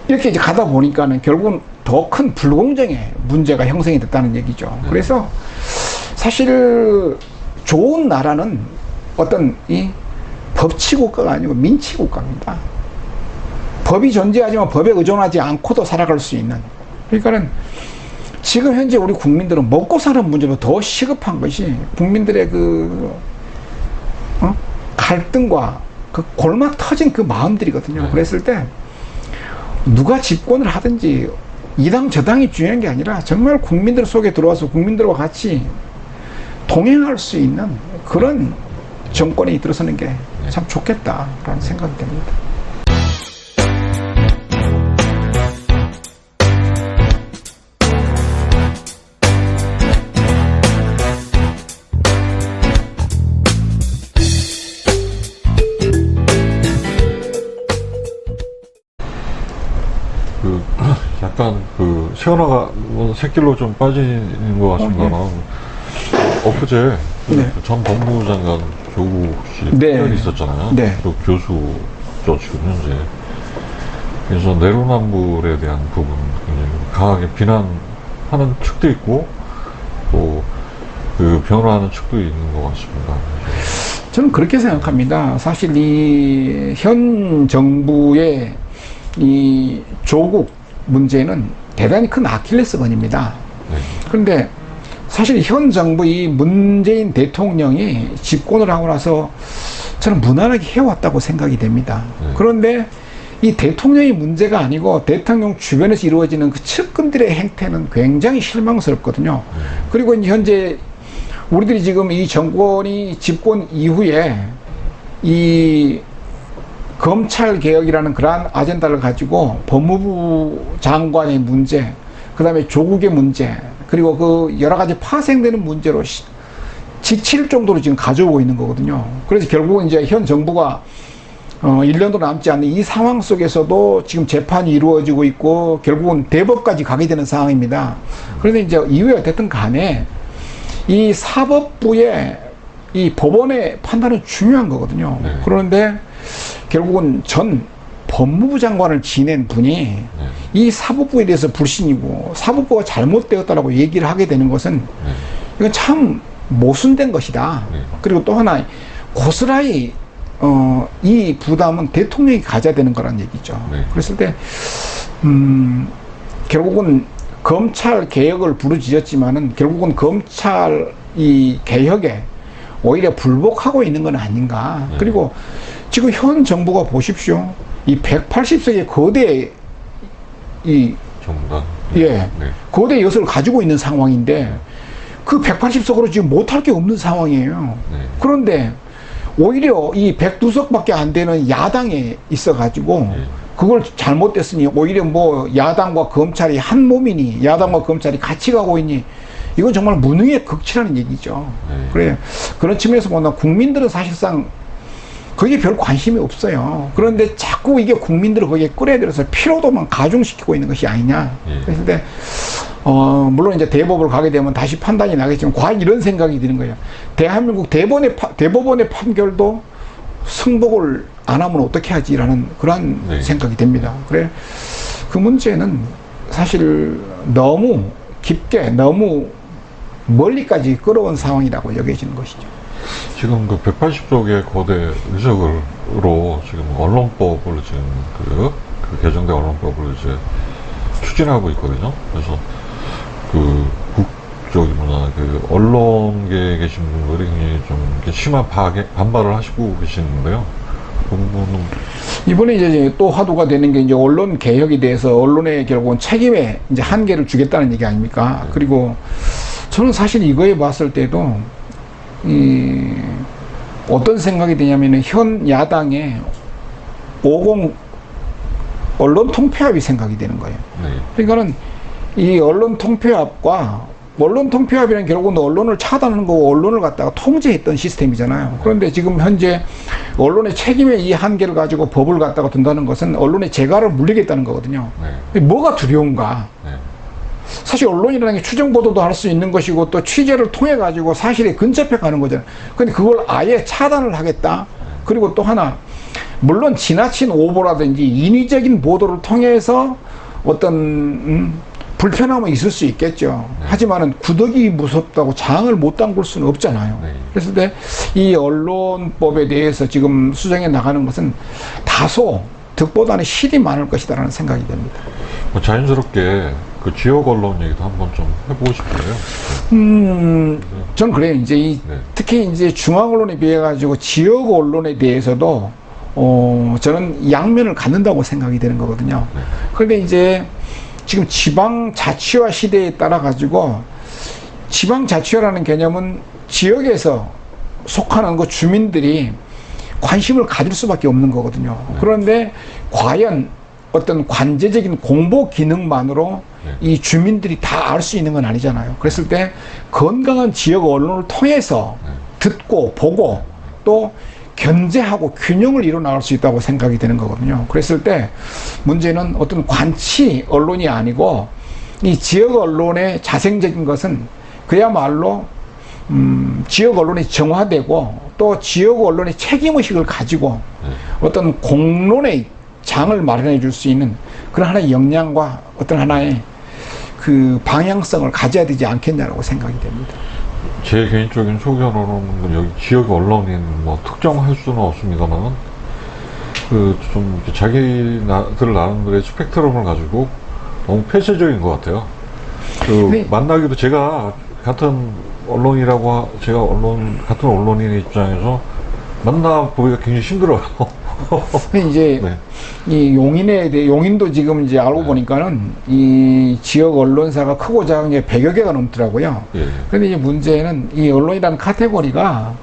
이렇게 이제 가다 보니까는 결국은 더 큰 불공정의 문제가 형성이 됐다는 얘기죠. 그래서 사실 좋은 나라는 어떤 이 법치국가가 아니고 민치국가입니다. 법이 존재하지만 법에 의존하지 않고도 살아갈 수 있는. 그러니까는 지금 현재 우리 국민들은 먹고 사는 문제로 더 시급한 것이 국민들의 그 갈등과 그 골막 터진 그 마음들이거든요. 네. 그랬을 때 누가 집권을 하든지 이 당 저 당이 중요한 게 아니라 정말 국민들 속에 들어와서 국민들과 같이 동행할 수 있는 그런 정권이 들어서는 게 참 좋겠다라는 생각이 듭니다. 그 약간 그 시원화가 뭐 새길로 좀 빠지는 것 같습니다만 엊그제 그 네. 전 법무부 장관 조국 씨 네. 편이 있었잖아요. 네. 그 교수죠 지금 현재. 그래서 내로남불에 대한 부분 굉장히 강하게 비난하는 측도 있고 또 그 변호하는 측도 있는 것 같습니다. 저는 그렇게 생각합니다. 사실 이 현 정부의 이 조국 문제는 대단히 큰 아킬레스건입니다. 네. 그런데 사실 현 정부 이 문재인 대통령이 집권을 하고 나서 저는 무난하게 해왔다고 생각이 됩니다. 네. 그런데 이 대통령이 문제가 아니고 대통령 주변에서 이루어지는 그 측근들의 행태는 굉장히 실망스럽거든요. 그리고 이제 현재 우리들이 지금 이 정권이 집권 이후에 이 검찰 개혁이라는 그러한 아젠다를 가지고 법무부 장관의 문제, 그 다음에 조국의 문제, 그리고 그 여러 가지 파생되는 문제로 지칠 정도로 지금 가져오고 있는 거거든요. 그래서 결국은 이제 현 정부가 1년도 남지 않는 이 상황 속에서도 지금 재판이 이루어지고 있고 결국은 대법까지 가게 되는 상황입니다. 그런데 이제 이후에 어쨌든 간에 이 사법부의 이 법원의 판단은 중요한 거거든요. 네. 그런데 결국은 전 법무부 장관을 지낸 분이 네. 이 사법부에 대해서 불신이고 사법부가 잘못되었다라고 얘기를 하게 되는 것은 네. 이건 참 모순된 것이다. 네. 그리고 또 하나 고스란히 이 부담은 대통령이 가져야 되는 거란 얘기죠. 네. 그랬을 때 결국은 검찰 개혁을 부르짖었지만은 결국은 검찰 이 개혁에 오히려 불복하고 있는 건 아닌가. 네. 그리고 지금 현 정부가 보십시오. 이 180석의 거대 이 전부 다. 예, 네. 거대 여섯을 가지고 있는 상황인데 그 180석으로 지금 못할 게 없는 상황이에요. 네. 그런데 오히려 이 102석밖에 안 되는 야당에 있어가지고 네. 그걸 잘못됐으니 오히려 뭐 야당과 검찰이 한 몸이니 야당과 검찰이 같이 가고 있니 이건 정말 무능의 극치라는 얘기죠. 네. 그래 그런 측면에서 보면 국민들은 사실상 거기에 별 관심이 없어요. 그런데 자꾸 이게 국민들을 거기에 끌어들여서 피로도만 가중시키고 있는 것이 아니냐. 예. 그랬을 때 물론 이제 대법을 가게 되면 다시 판단이 나겠지만 과연 이런 생각이 드는 거예요. 대한민국 대법원의 판결도 승복을 안 하면 어떻게 하지라는 그런 네. 생각이 됩니다. 그래 그 문제는 사실 너무 깊게 너무 멀리까지 끌어온 상황이라고 여겨지는 것이죠. 지금 그 180쪽의 거대 의석으로 지금 언론법을 지금 그 개정된 언론법을 이제 추진하고 있거든요. 그래서 그 그 언론계에 계신 분들이 굉장히 좀 이렇게 심한 반발을 하시고 계시는데요. 그 부분은 이번에 이제 또 화두가 되는 게 이제 언론 개혁에 대해서 언론의 결국은 책임에 이제 한계를 주겠다는 얘기 아닙니까? 그리고 저는 사실 이거에 봤을 때도 어떤 생각이 드냐면은 현 야당의 50 언론 통폐합이 생각이 되는 거예요. 네. 그러니까는 이 언론 통폐합과 언론 통폐합이라는 결국은 언론을 차단하는 거고 언론을 갖다가 통제했던 시스템이잖아요. 그런데 지금 현재 언론의 책임의 이 한계를 가지고 법을 갖다가 둔다는 것은 언론의 재갈을 물리겠다는 거거든요. 네. 뭐가 두려운가? 네. 사실 언론이라는 게 추정 보도도 할 수 있는 것이고 또 취재를 통해 가지고 사실에 근접해 가는 거잖아요. 근데 그걸 아예 차단을 하겠다. 그리고 또 하나 물론 지나친 오보라든지 인위적인 보도를 통해서 어떤 불편함은 있을 수 있겠죠. 하지만은 구더기 무섭다고 장을 못 담글 수는 없잖아요. 네. 그래서 이 언론법에 대해서 지금 수정해 나가는 것은 다소 득보다는 실이 많을 것이다라는 생각이 듭니다. 뭐 자연스럽게 그 지역 언론 얘기도 한번 좀 해보고 싶어요. 저는 그래요. 이제 네. 특히 이제 중앙 언론에 비해 가지고 지역 언론에 대해서도 저는 양면을 갖는다고 생각이 되는 거거든요. 그런데 이제 지금 지방자치화 시대에 따라 가지고 지방자치화라는 개념은 지역에서 속하는 그 주민들이 관심을 가질 수밖에 없는 거거든요. 그런데 과연 어떤 관제적인 공보 기능만으로 이 주민들이 다 알 수 있는 건 아니잖아요. 그랬을 때 건강한 지역 언론을 통해서 듣고 보고 또 견제하고 균형을 이뤄 나갈 수 있다고 생각이 되는 거거든요. 그랬을 때 문제는 어떤 관치 언론이 아니고 이 지역 언론의 자생적인 것은 그야말로 지역 언론이 정화되고 또 지역 언론의 책임의식을 가지고 어떤 공론의 장을 마련해 줄 수 있는 그런 하나의 역량과 어떤 하나의 그 방향성을 가져야 되지 않겠냐라고 생각이 됩니다. 제 개인적인 소견으로는 여기 지역 언론인 뭐 특정할 수는 없습니다만 그 좀 자기들 나름대로의 스펙트럼을 가지고 너무 폐쇄적인 것 같아요. 그 네. 만나기도 제가 같은 언론이라고 제가 같은 언론인 입장에서 만나 보기가 굉장히 힘들어요. 근데 이제 네. 이 용인에 대해 용인도 지금 이제 알고 보니까는 이 지역 언론사가 크고 작은 게 100여 개가 넘더라고요. 예. 그런데 이제 문제는 이 언론이라는 카테고리가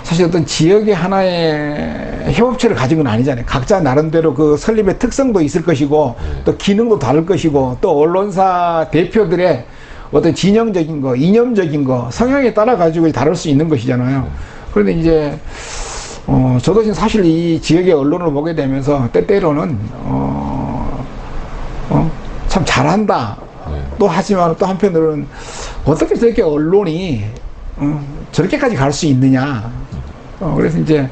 사실 어떤 지역의 하나의 협업체를 가진 건 아니잖아요. 각자 나름대로 그 설립의 특성도 있을 것이고 또 기능도 다를 것이고 또 언론사 대표들의 어떤 진영적인 거, 이념적인 거, 성향에 따라 가지고 다를 수 있는 것이잖아요. 그런데 이제 저도 지금 사실 이 지역의 언론을 보게 되면서 때때로는 참 잘한다. 또 하지만 또 한편으로는 어떻게 저렇게 언론이 저렇게까지 갈 수 있느냐. 그래서 이제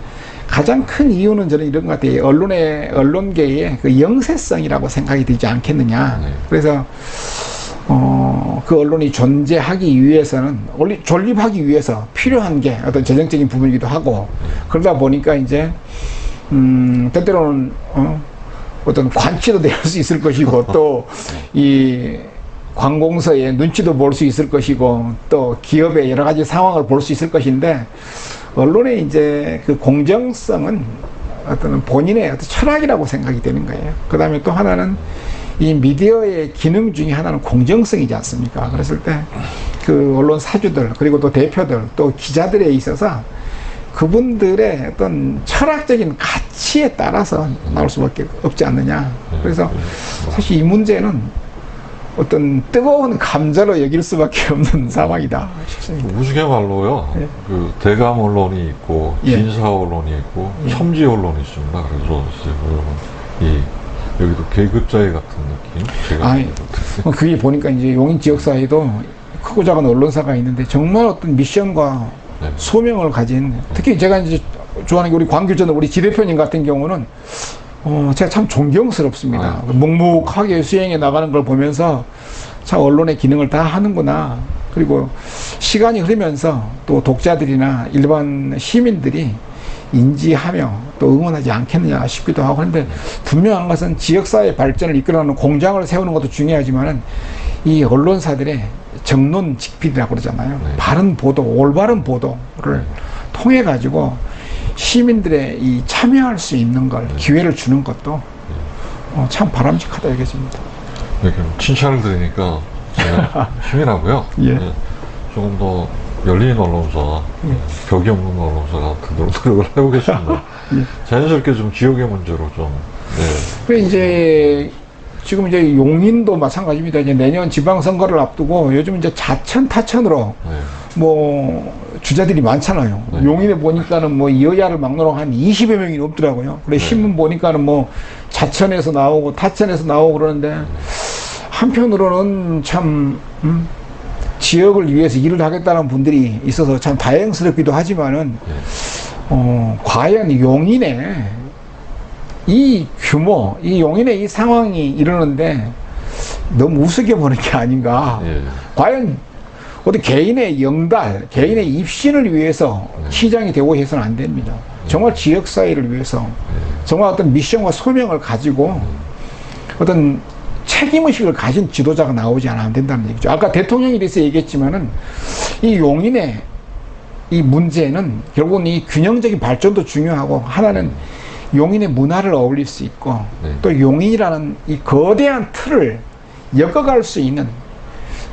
가장 큰 이유는 저는 이런 것 같아요. 언론계의 그 영세성이라고 생각이 들지 않겠느냐. 그래서 그 언론이 존재하기 위해서는 존립하기 위해서 필요한 게 어떤 재정적인 부분이기도 하고 그러다 보니까 이제 때때로는 어떤 관치도 될 수 있을 것이고 또 이 관공서의 눈치도 볼 수 있을 것이고 또 기업의 여러 가지 상황을 볼 수 있을 것인데 언론의 이제 그 공정성은 어떤 본인의 어떤 철학이라고 생각이 되는 거예요. 그 다음에 또 하나는 이 미디어의 기능 중에 하나는 공정성이지 않습니까? 그랬을 때 그 언론 사주들 그리고 또 대표들 또 기자들에 있어서 그분들의 어떤 철학적인 가치에 따라서 나올 수밖에 없지 않느냐. 그래서 사실 이 문제는 어떤 뜨거운 감자로 여길 수밖에 없는 상황이다 싶습니다. 우스갯말로요. 예. 그 대감 언론이 있고 예. 진사 언론이 있고 예. 첨지 언론이 있습니다. 그래서 이 여기도 계급자의 같은 느낌. 제가 아니, 그게 보니까 이제 용인 지역사회도 크고 작은 언론사가 있는데 정말 어떤 미션과 네. 소명을 가진 특히 제가 이제 좋아하는 게 우리 광규전 우리 지대표님 같은 경우는 제가 참 존경스럽습니다. 묵묵하게 수행해 나가는 걸 보면서 참 언론의 기능을 다 하는구나. 그리고 시간이 흐르면서 또 독자들이나 일반 시민들이 인지하며 또 응원하지 않겠느냐 싶기도 하고 하는데 분명한 것은 지역사회 발전을 이끌어가는 공장을 세우는 것도 중요하지만은 이 언론사들의 정론직필이라고 그러잖아요. 바른 보도, 올바른 보도를 통해 가지고 시민들의 이 참여할 수 있는 걸 기회를 주는 것도 참 바람직하다 여겨집니다. 이렇게 칭찬을 들으니까 제가 힘이 나고요. 예. 네. 조금 더 열린 언론사, 벽이 없는 언론사 같은 노력을 해보겠습니다. 예. 자연스럽게 좀 지역의 문제로 좀. 네. 그 이제 지금 이제 용인도 마찬가지입니다. 이제 내년 지방선거를 앞두고 요즘 이제 자천 타천으로 네. 뭐 주자들이 많잖아요. 네. 용인에 보니까는 뭐 여야를 막론하고 한 20여 명이 넘더라고요. 그래 네. 신문 보니까는 뭐 자천에서 나오고 타천에서 나오고 그러는데 한편으로는 참 지역을 위해서 일을 하겠다는 분들이 있어서 참 다행스럽기도 하지만은 과연 용인에 이 규모, 이 용인의 이 상황이 이러는데 너무 우습게 보는 게 아닌가. 예. 과연 어디 개인의 영달, 개인의 입신을 위해서 시장이 되고 해서는 안 됩니다. 정말 지역사회를 위해서 정말 어떤 미션과 소명을 가지고 어떤 책임의식을 가진 지도자가 나오지 않으면 안 된다는 얘기죠. 아까 대통령에 대해서 얘기했지만은 이 용인의 이 문제는 결국은 이 균형적인 발전도 중요하고 하나는 용인의 문화를 어울릴 수 있고 네. 또 용인이라는 이 거대한 틀을 엮어갈 수 있는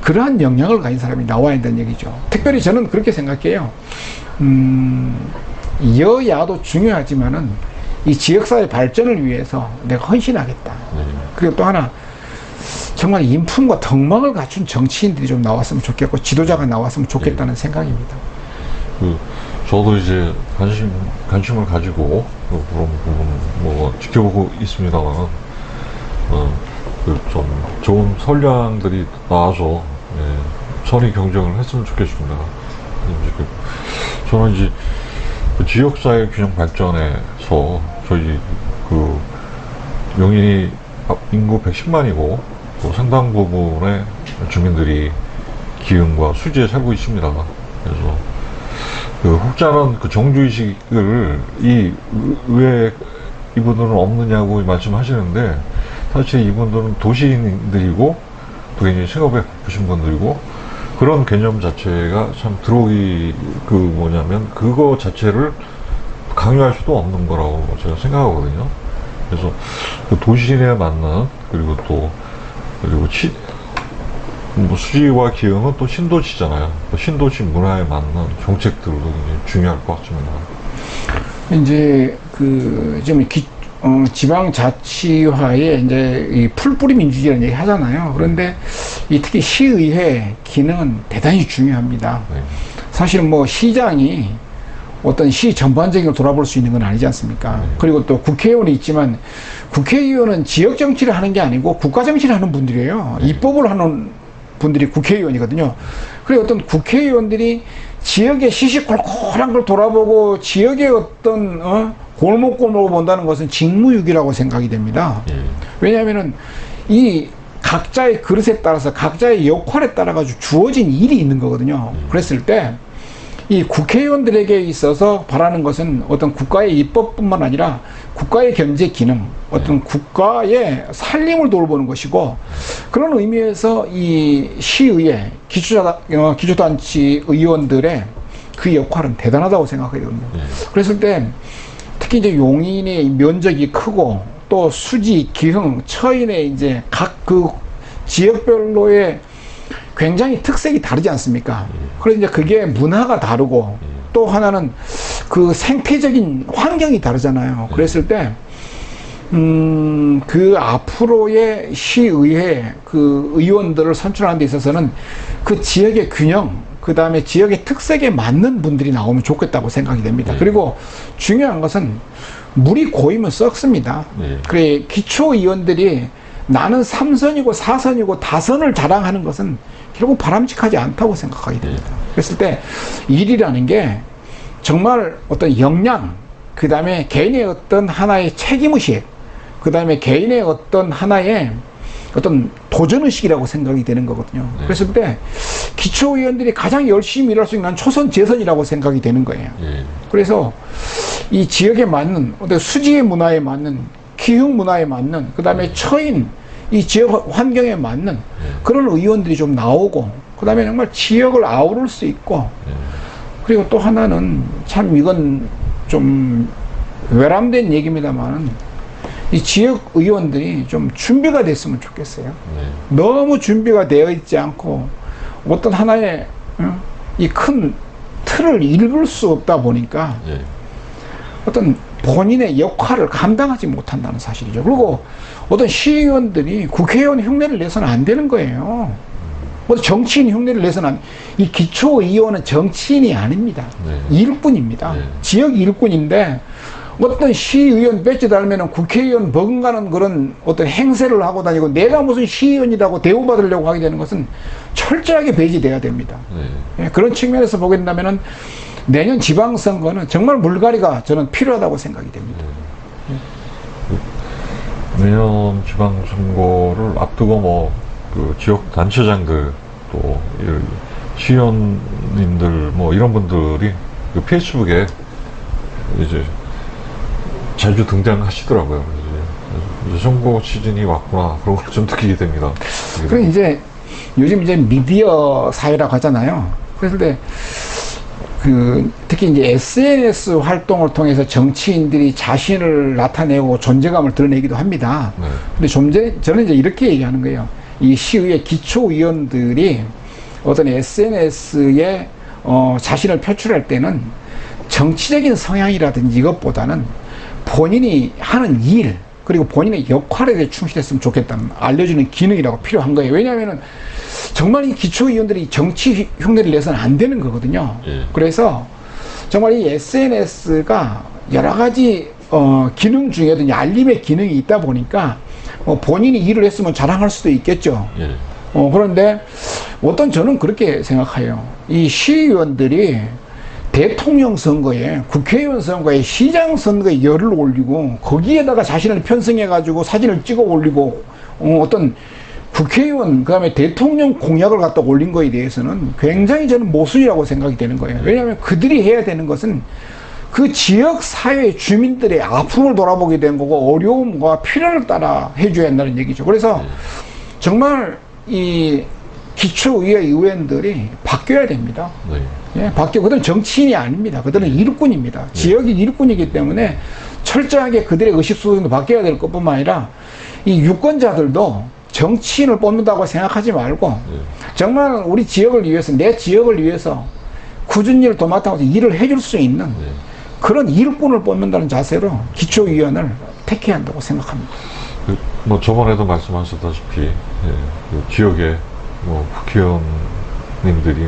그러한 역량을 가진 사람이 나와야 된다는 얘기죠. 특별히 저는 그렇게 생각해요. 여야도 중요하지만은 이 지역사회 발전을 위해서 내가 헌신하겠다. 네. 그리고 또 하나 정말 인품과 덕망을 갖춘 정치인들이 좀 나왔으면 좋겠고 지도자가 나왔으면 좋겠다는 생각입니다. 저도 이제 관심을 가지고 그런 부분 뭐 지켜보고 있습니다만, 좀 좋은 선량들이 나와서 선의 경쟁을 했으면 좋겠습니다. 저는 이제 그 지역사회 균형 발전에서 저희 그 용인이 인구 110만이고 또 상당 부분의 주민들이 기흥과 수지에 살고 있습니다. 그래서 그 혹자는 그 정주의식을 왜 이분들은 없느냐고 말씀하시는데, 사실 이분들은 도시인들이고 또 굉장히 생업에 바쁘신 분들이고 그런 개념 자체가 참 들어오기 그거 자체를 강요할 수도 없는 거라고 제가 생각하거든요. 그래서 그 도시인에 맞는 그리고 수지와 기흥은 또 신도시잖아요. 신도시 문화에 맞는 정책들도 굉장히 중요할 것 같습니다. 이제 좀 지방자치화에 이제 이 풀뿌리 민주주의라는 얘기 하잖아요. 그런데 특히 시의회 기능은 대단히 중요합니다. 네. 사실은 뭐 시장이 어떤 시 전반적인 걸 돌아볼 수 있는 건 아니지 않습니까? 네. 그리고 또 국회의원이 있지만 국회의원은 지역 정치를 하는 게 아니고 국가 정치를 하는 분들이에요. 네. 입법을 하는 분들이 국회의원이거든요. 그리고 어떤 국회의원들이 지역의 시시콜콜한 걸 돌아보고 지역의 어떤 골목골목을 본다는 것은 직무유기라고 생각이 됩니다. 왜냐하면은 이 각자의 그릇에 따라서 각자의 역할에 따라 가지고 주어진 일이 있는 거거든요. 그랬을 때 이 국회의원들에게 있어서 바라는 것은 어떤 국가의 입법뿐만 아니라 국가의 견제 기능, 어떤 국가의 살림을 돌보는 것이고, 그런 의미에서 이 시의회, 기초단체 의원들의 그 역할은 대단하다고 생각하거든요. 그랬을 때 특히 이제 용인의 면적이 크고 또 수지, 기흥, 처인의 이제 각 그 지역별로의 굉장히 특색이 다르지 않습니까? 그래서 이제 그게 문화가 다르고 또 하나는 그 생태적인 환경이 다르잖아요. 그랬을 때, 그 앞으로의 시의회 그 의원들을 선출하는 데 있어서는 그 지역의 균형, 그 다음에 지역의 특색에 맞는 분들이 나오면 좋겠다고 생각이 됩니다. 그리고 중요한 것은 물이 고이면 썩습니다. 그래, 기초의원들이 나는 3선이고 4선이고 다선을 자랑하는 것은 결국 바람직하지 않다고 생각하게 됩니다. 그랬을 때 일이라는 게 정말 어떤 역량, 그 다음에 개인의 어떤 하나의 책임의식, 그 다음에 개인의 어떤 하나의 어떤 도전의식이라고 생각이 되는 거거든요. 그랬을 때 기초의원들이 가장 열심히 일할 수 있는 초선 재선이라고 생각이 되는 거예요. 그래서 이 지역에 맞는 어떤 수지의 문화에 맞는 기흥 문화에 맞는 그 다음에 처인 이 지역 환경에 맞는 그런 의원들이 좀 나오고, 그 다음에 정말 지역을 아우를 수 있고, 그리고 또 하나는 참 이건 좀 외람된 얘기입니다만 이 지역 의원들이 좀 준비가 됐으면 좋겠어요. 너무 준비가 되어 있지 않고 어떤 하나의 이 큰 틀을 읽을 수 없다 보니까 어떤 본인의 역할을 감당하지 못한다는 사실이죠. 그리고 어떤 시의원들이 국회의원 흉내를 내서는 안 되는 거예요. 어떤 정치인 흉내를 내서는 이 기초의원은 정치인이 아닙니다. 일꾼입니다. 지역 일꾼인데 어떤 시의원 배지 달면은 국회의원 버금가는 그런 어떤 행세를 하고 다니고 내가 무슨 시의원이라고 대우받으려고 하게 되는 것은 철저하게 배제돼야 됩니다. 그런 측면에서 보게 된다면은 내년 지방선거는 정말 물갈이가 저는 필요하다고 생각이 됩니다. 내년 지방선거를 앞두고 그 지역 단체장들 또 시의원님들 이런 분들이 그 페이스북에 이제 자주 등장하시더라고요. 이제 선거 시즌이 왔구나 그런 걸 좀 느끼게 됩니다. 그리고 이제 요즘 이제 미디어 사회라고 하잖아요. 그래서 특히 이제 SNS 활동을 통해서 정치인들이 자신을 나타내고 존재감을 드러내기도 합니다. 네. 근데 저는 이제 이렇게 얘기하는 거예요. 이 시의회 기초위원들이 어떤 SNS에 자신을 표출할 때는 정치적인 성향이라든지 이것보다는 본인이 하는 일, 그리고 본인의 역할에 대해 충실했으면 좋겠다는 알려주는 기능이라고 필요한 거예요. 왜냐하면은 정말 이 기초위원들이 정치 흉내를 내서는 안 되는 거거든요. 예. 그래서 정말 이 SNS가 여러 가지 기능 중에도 이제 알림의 기능이 있다 보니까 본인이 일을 했으면 자랑할 수도 있겠죠. 예. 그런데 저는 그렇게 생각해요. 이 시의원들이 대통령 선거에, 국회의원 선거에, 시장 선거에 열을 올리고 거기에다가 자신을 편성해가지고 사진을 찍어 올리고 어떤 국회의원 그다음에 대통령 공약을 갖다 올린 거에 대해서는 굉장히 저는 모순이라고 생각이 되는 거예요. 왜냐하면 그들이 해야 되는 것은 그 지역 사회 주민들의 아픔을 돌아보게 된 거고 어려움과 필요를 따라 해줘야 한다는 얘기죠. 그래서 정말 이 기초의회 의원들이 바뀌어야 됩니다. 네. 예, 그들은 정치인이 아닙니다. 그들은 일꾼입니다. 지역이 일꾼이기 때문에 철저하게 그들의 의식수준도 바뀌어야 될 것뿐만 아니라 이 유권자들도 정치인을 뽑는다고 생각하지 말고 정말 우리 지역을 위해서, 내 지역을 위해서 꾸준히 일을 도맡아서 일을 해줄 수 있는 그런 일꾼을 뽑는다는 자세로 기초위원을 택해야 한다고 생각합니다. 뭐 저번에도 말씀하셨다시피 그 지역의 뭐 국회의원님들이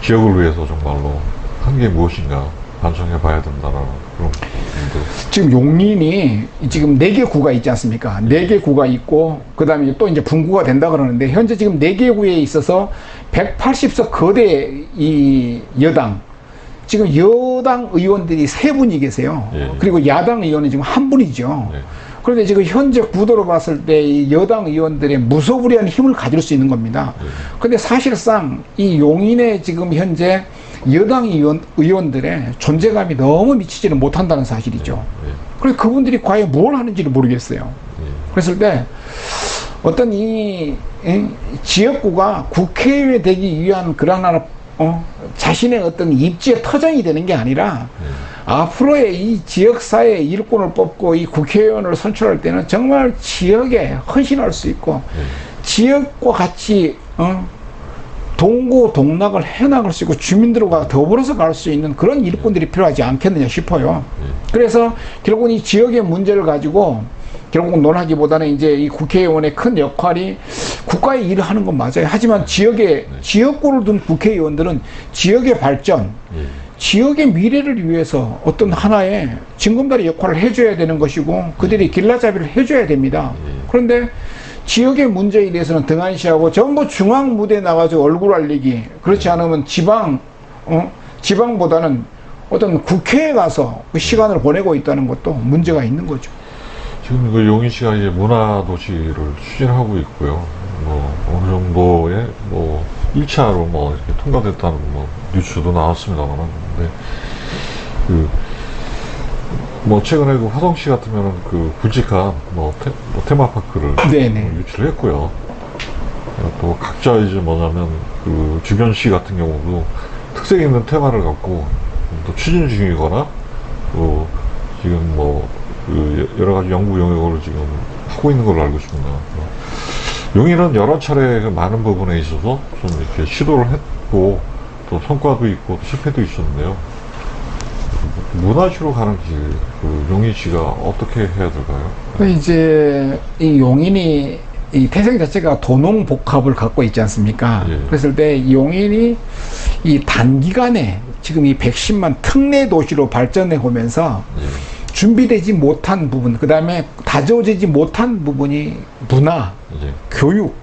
지역을 위해서 정말로 한 게 무엇인가 반성해 봐야 된다라는 그런 부분도. 지금 용인이 지금 4개 구가 있지 않습니까? 4개 구가 있고 그 다음에 또 이제 분구가 된다 그러는데 현재 지금 4개 구에 있어서 180석 거대 이 여당, 지금 여당 의원들이 3분이 계세요. 예. 그리고 야당 의원은 지금 1분이죠. 예. 그런데 지금 현재 구도로 봤을 때 이 여당 의원들의 무소불위한 힘을 가질 수 있는 겁니다. 그런데 사실상 이 용인에 지금 현재 여당 의원들의 존재감이 너무 미치지는 못한다는 사실이죠. 그래서 그분들이 과연 뭘 하는지를 모르겠어요. 그랬을 때 어떤 이 지역구가 국회의원이 되기 위한 그런 하나 자신의 어떤 입지의 터전이 되는 게 아니라 앞으로의 이 지역사회 일꾼을 뽑고 이 국회의원을 선출할 때는 정말 지역에 헌신할 수 있고 지역과 같이 동고동락을 해나갈 수 있고 주민들과 더불어서 갈 수 있는 그런 일꾼들이 필요하지 않겠느냐 싶어요. 그래서 결국은 이 지역의 문제를 가지고 결국 논하기보다는 이제 이 국회의원의 큰 역할이 국가의 일을 하는 건 맞아요. 하지만 지역구를 둔 국회의원들은 지역의 발전, 지역의 미래를 위해서 어떤 하나의 징검다리 역할을 해줘야 되는 것이고 그들이 길라잡이를 해줘야 됩니다. 그런데 지역의 문제에 대해서는 등한시하고 전부 중앙 무대에 나가서 얼굴 알리기, 그렇지 않으면 지방보다는 어떤 국회에 가서 그 시간을 보내고 있다는 것도 문제가 있는 거죠. 지금 그 용인시가 이제 문화도시를 추진하고 있고요. 뭐 어느 정도의 뭐 1차로 뭐 이렇게 통과됐다는 뭐 뉴스도 나왔습니다만, 근데 뭐 최근에 그 화성시 같으면은 그 굵직한 뭐 테마파크를 유치를 했고요. 또 각자 이제 뭐냐면 그 주변시 같은 경우도 특색 있는 테마를 갖고 또 추진 중이거나 또 지금 뭐 그 여러 가지 연구 영역을 지금 하고 있는 걸로 알고 있습니다. 용인은 여러 차례 많은 부분에 있어서 좀 이렇게 시도를 했고 또 성과도 있고 또 실패도 있었는데요. 문화시로 가는 길, 그 용인시가 어떻게 해야 될까요? 이제 이 용인이 이 태생 자체가 도농복합을 갖고 있지 않습니까? 그랬을 때 용인이 이 단기간에 지금 이 110만 특례 도시로 발전해 오면서 준비되지 못한 부분, 그 다음에 다져지지 못한 부분이 문화, 교육,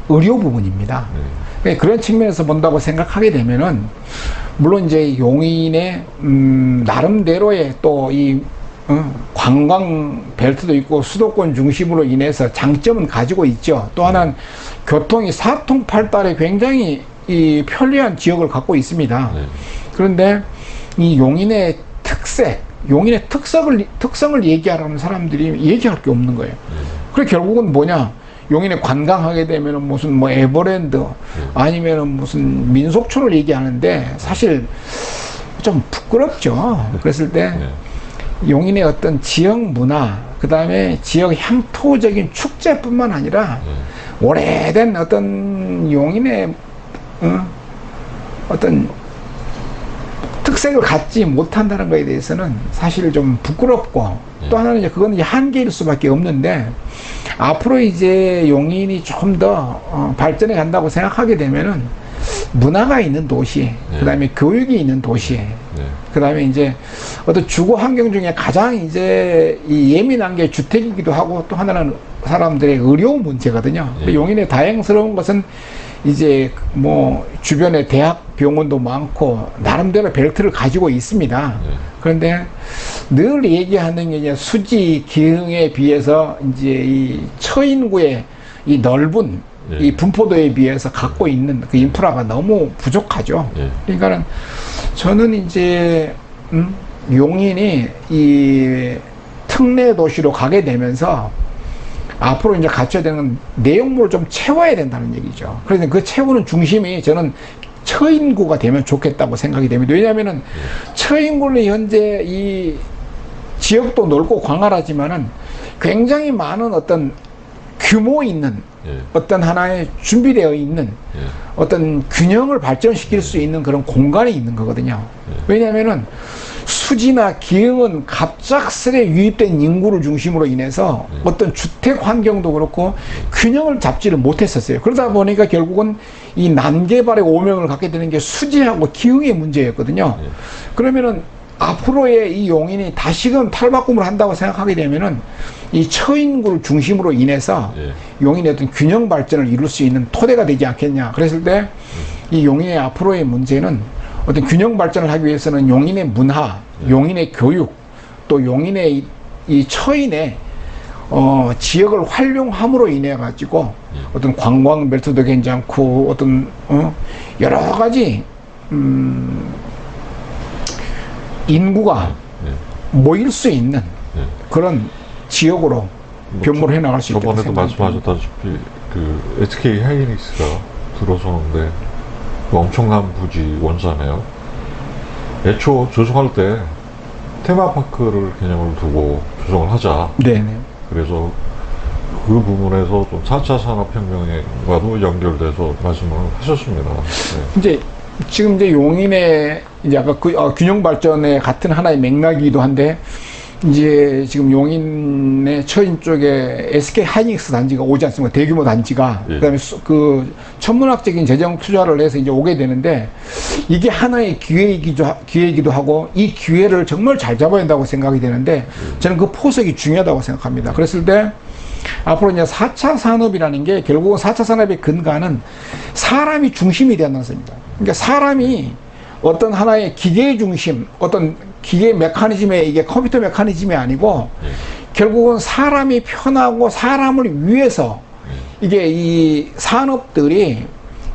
의료 부분입니다. 그런 측면에서 본다고 생각하게 되면은 물론 이제 용인의 나름대로의 또 이 관광 벨트도 있고 수도권 중심으로 인해서 장점은 가지고 있죠. 또 하나는 교통이 사통팔달에 굉장히 이 편리한 지역을 갖고 있습니다. 그런데 이 용인의 특성을 얘기하라는 사람들이 얘기할 게 없는 거예요. 그래 결국은 뭐냐? 용인에 관광하게 되면은 무슨 뭐 에버랜드 아니면은 무슨 민속촌을 얘기하는데 사실 좀 부끄럽죠. 그랬을 때 용인의 어떤 지역 문화, 그 다음에 지역 향토적인 축제뿐만 아니라 오래된 어떤 용인의 어떤 특색을 갖지 못한다는 것에 대해서는 사실 좀 부끄럽고 또 하나는 이제 그건 이제 한계일 수밖에 없는데 앞으로 이제 용인이 좀 더 발전해 간다고 생각하게 되면은 문화가 있는 도시, 그 다음에 교육이 있는 도시, 그 다음에 이제 어떤 주거 환경 중에 가장 이제 이 예민한 게 주택이기도 하고 또 하나는 사람들의 의료 문제거든요. 용인의 다행스러운 것은 이제 뭐 주변에 대학 병원도 많고 나름대로 벨트를 가지고 있습니다. 그런데 늘 얘기하는 게 이제 수지 기흥에 비해서 이제 이 처인구의 이 넓은 이 분포도에 비해서 갖고 있는 그 인프라가 너무 부족하죠. 그러니까는 저는 이제 용인이 이 특례 도시로 가게 되면서 앞으로 이제 갖춰야 되는 내용물을 좀 채워야 된다는 얘기죠. 그래서 그 채우는 중심이 저는 처인구가 되면 좋겠다고 생각이 됩니다. 왜냐하면은 처인구는 현재 이 지역도 넓고 광활하지만은 굉장히 많은 어떤 규모 있는 어떤 하나의 준비되어 있는 어떤 균형을 발전시킬 수 있는 그런 공간이 있는 거거든요. 왜냐하면은 수지나 기흥은 갑작스레 유입된 인구를 중심으로 인해서 어떤 주택 환경도 그렇고 균형을 잡지를 못했었어요. 그러다 보니까 결국은 이 난개발의 오명을 갖게 되는 게 수지하고 기흥의 문제였거든요. 그러면은 앞으로의 이 용인이 다시금 탈바꿈을 한다고 생각하게 되면은 이 처인구를 중심으로 인해서 용인의 어떤 균형 발전을 이룰 수 있는 토대가 되지 않겠냐. 그랬을 때 이 용인의 앞으로의 문제는 어떤 균형 발전을 하기 위해서는 용인의 문화, 용인의 교육, 또 용인의 이 처인의 지역을 활용함으로 인해 가지고 어떤 관광 벨트도 괜찮고 어떤 여러 가지 인구가 모일 수 있는 그런 지역으로 변모를 해나갈 수 있다고 저번에도 생각합니다. 말씀하셨다시피 그 SK 하이닉스가 들어서는데 그 엄청난 부지 원자네요. 애초 조성할 때 테마파크를 개념을 두고 조성을 하자. 네네. 그래서 그 부분에서 좀 4차 산업혁명과도 연결돼서 말씀을 하셨습니다. 이제 지금 이제 용인의 이제 아까 그 균형 발전의 같은 하나의 맥락이기도 한데 이제 지금 용인의 처인 쪽에 SK 하이닉스 단지가 오지 않습니까? 대규모 단지가. 그다음에 그 천문학적인 재정 투자를 해서 이제 오게 되는데 이게 하나의 기회이기도 하고 이 기회를 정말 잘 잡아야 된다고 생각이 되는데 저는 그 포석이 중요하다고 생각합니다. 그랬을 때 앞으로 이제 4차 산업이라는 게 결국은 4차 산업의 근간은 사람이 중심이 되는 것입니다. 그러니까 사람이 어떤 하나의 기계 중심, 어떤 기계 메커니즘에 이게 컴퓨터 메커니즘이 아니고 결국은 사람이 편하고 사람을 위해서 이게 이 산업들이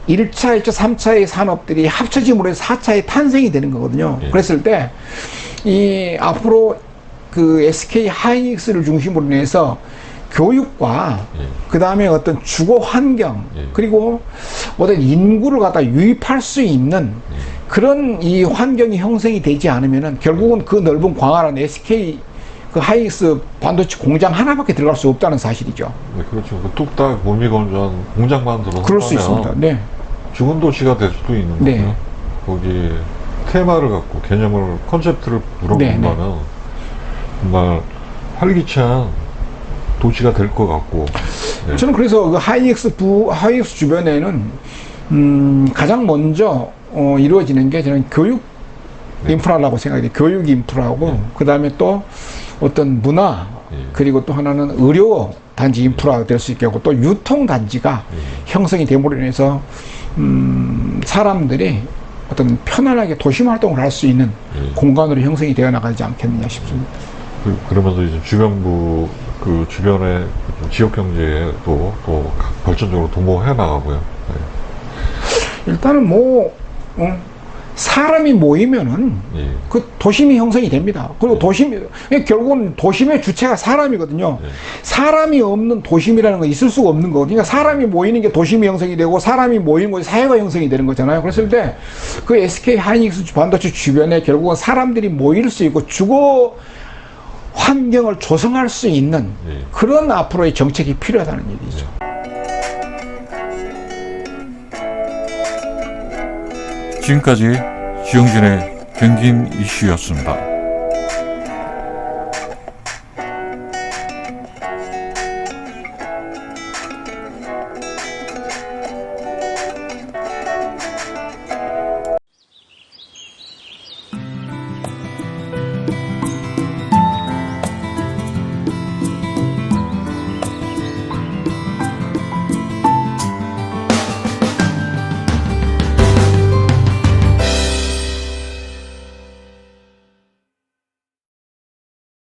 1차, 2차, 3차의 산업들이 합쳐짐으로 해서 4차의 탄생이 되는 거거든요. 그랬을 때 이 앞으로 그 SK 하이닉스를 중심으로 해서 교육과 그 다음에 어떤 주거 환경 그리고 어떤 인구를 갖다 유입할 수 있는 그런 이 환경이 형성이 되지 않으면은 결국은 그 넓은 광활한 SK 그 하이닉스 반도체 공장 하나밖에 들어갈 수 없다는 사실이죠. 네, 그렇죠. 그 뚝딱 무미건조한 공장만 들어서 그럴 수 있습니다. 네. 죽은 도시가 될 수도 있는 거고요. 네. 거기 테마를 갖고 개념을 컨셉트를 물어보면은 정말 활기찬 도시가 될 것 같고. 네. 저는 그래서 그 하이닉스 주변에는 가장 먼저 이루어지는 게 저는 교육 인프라라고 생각해요. 교육 인프라고 그 다음에 또 어떤 문화 그리고 또 하나는 의료 단지 인프라가 될 수 있게 하고 또 유통 단지가 형성이 됨으로 인해서 사람들이 어떤 편안하게 도심 활동을 할 수 있는 공간으로 형성이 되어 나가지 않겠느냐 싶습니다. 그러면서 이제 주변부 그 주변의 지역 경제에도 또 발전적으로 도모해 나가고요. 네. 일단은 뭐 사람이 모이면은 예. 그 도심이 형성이 됩니다. 그리고 결국은 도심의 주체가 사람이거든요. 예. 사람이 없는 도심이라는 건 있을 수가 없는 거거든요. 그러니까 사람이 모이는 게 도심이 형성이 되고 사람이 모이는 것이 사회가 형성이 되는 거잖아요. 그랬을 때 그 SK 하이닉스 반도체 주변에 결국은 사람들이 모일 수 있고 주거 환경을 조성할 수 있는 예. 그런 앞으로의 정책이 필요하다는 얘기죠. 지금까지 지용진의 경긴 이슈였습니다.